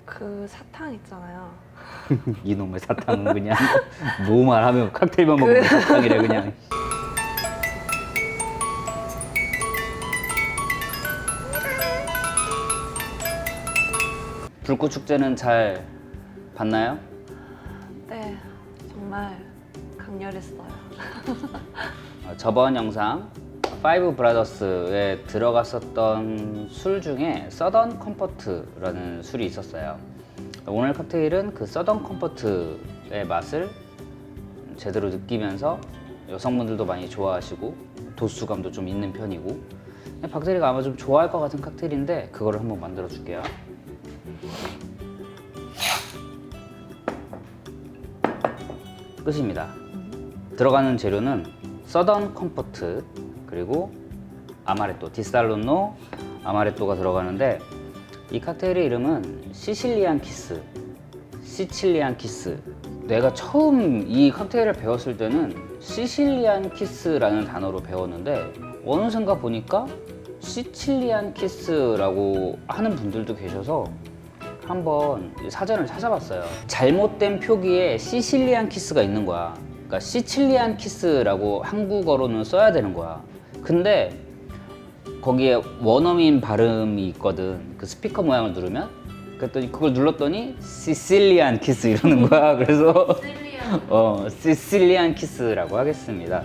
그 사탕 있잖아요. 이놈의 사탕은 그냥 뭐만 하면 칵테일만 먹으면 사탕이래 그냥. 불꽃 축제는 잘 봤나요? 네, 정말 강렬했어요. 저번 영상 파이브 브라더스에 들어갔었던 술 중에 서던 컴포트라는 술이 있었어요. 오늘 칵테일은 그 서던 컴포트의 맛을 제대로 느끼면서 여성분들도 많이 좋아하시고 도수감도 좀 있는 편이고 박대리가 아마 좀 좋아할 것 같은 칵테일인데 그거를 한번 만들어 줄게요. 끝입니다. 들어가는 재료는 서던 컴포트 그리고 아마레또, 디살론노 아마레또가 들어가는데 이 칵테일의 이름은 시칠리안 키스. 시칠리안 키스. 내가 처음 이 칵테일을 배웠을 때는 시칠리안 키스라는 단어로 배웠는데 어느샌가 보니까 시칠리안 키스라고 하는 분들도 계셔서 한번 사전을 찾아봤어요. 잘못된 표기에 시칠리안 키스가 있는 거야. 그러니까 시칠리안 키스라고 한국어로는 써야 되는 거야. 근데 거기에 원어민 발음이 있거든. 그 스피커 모양을 누르면 그랬더니 그걸 눌렀더니 시칠리안 키스 이러는 거야. 그래서 시칠리안 키스라고 하겠습니다.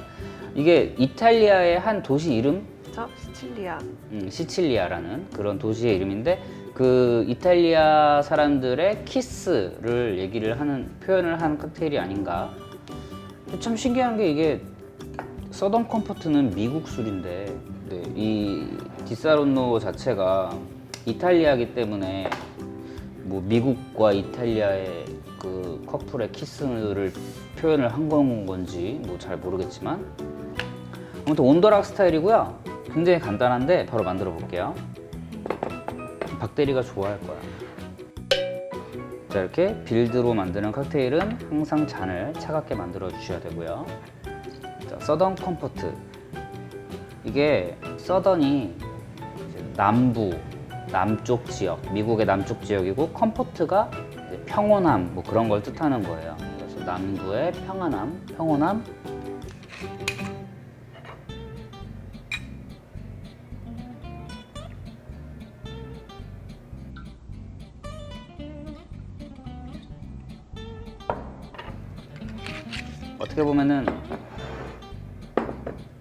이게 이탈리아의 한 도시 이름? 저 시칠리아. 시칠리아라는 그런 도시의 이름인데 그 이탈리아 사람들의 키스를 얘기를 하는 표현을 한 칵테일이 아닌가. 참 신기한 게 이게 서던 컴포트는 미국 술인데 이 디사론노 자체가 이탈리아이기 때문에 뭐 미국과 이탈리아의 그 커플의 키스를 표현을 한 건지 뭐 잘 모르겠지만 아무튼 온더락 스타일이고요. 굉장히 간단한데 바로 만들어 볼게요. 박대리가 좋아할 거야. 자, 이렇게 빌드로 만드는 칵테일은 항상 잔을 차갑게 만들어 주셔야 되고요. 자, 서던 컴포트. 이게 서던이 남쪽 지역, 미국의 남쪽 지역이고 컴포트가 평온함 뭐 그런 걸 뜻하는 거예요. 그래서 남부의 평온함. 어떻게 보면은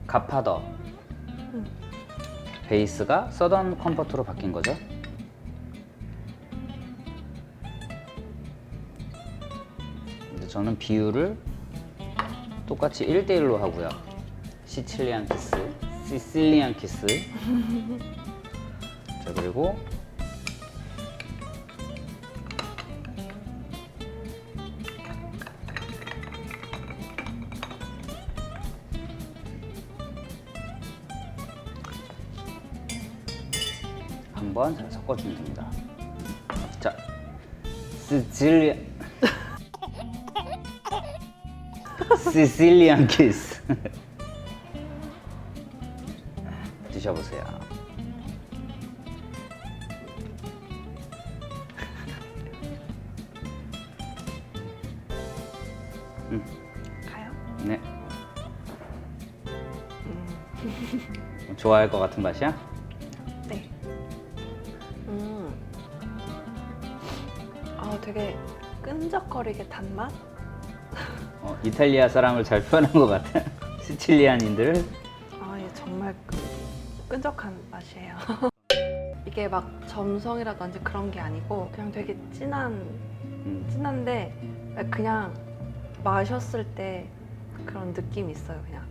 갓파더 베이스가 서던 컴포트로 바뀐 거죠. 근데 저는 비율을 똑같이 1대1로 하고요. 시칠리안 키스. 자, 그리고 한번 잘 섞어주면 됩니다. 자, 시칠리안 키스 드셔보세요. 가요? 네. 좋아할 것 같은 맛이야? 네. 되게 끈적거리게 단맛? 이탈리아 사람을 잘 표현한 것 같아. 시칠리안인들. 예, 정말 끈적한 맛이에요. 이게 막 점성이라든지 그런 게 아니고 그냥 되게 진한데 그냥 마셨을 때 그런 느낌이 있어요. 그냥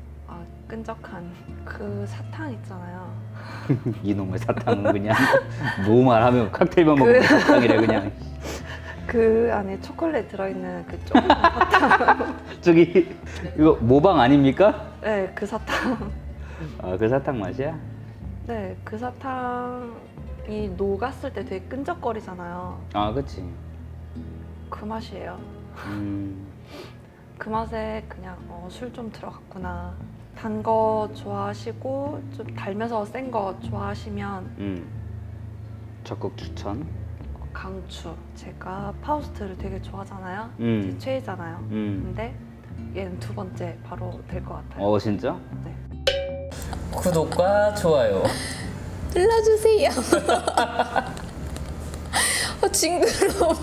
끈적한 그 사탕 있잖아요. 이놈의 사탕은 그냥 뭐만 하면 칵테일만 먹으면 사탕이래 그냥. 그 안에 초콜릿 들어있는 그 조그만 사탕. 저기 이거 모방 아닙니까? 네, 그 사탕. 그 사탕 맛이야? 네, 그 사탕이 녹았을 때 되게 끈적거리잖아요. 그치. 그 맛이에요. 그 맛에 그냥 술 좀 들어갔구나. 단 거 좋아하시고 좀 달면서 센 거 좋아하시면 적극 추천. 강추. 제가 파우스트를 되게 좋아하잖아요. 음. 제 최애잖아요. 음. 근데 얘는 두 번째 바로 될 것 같아요. 진짜? 네. 구독과 좋아요. 눌러주세요. 징그러워.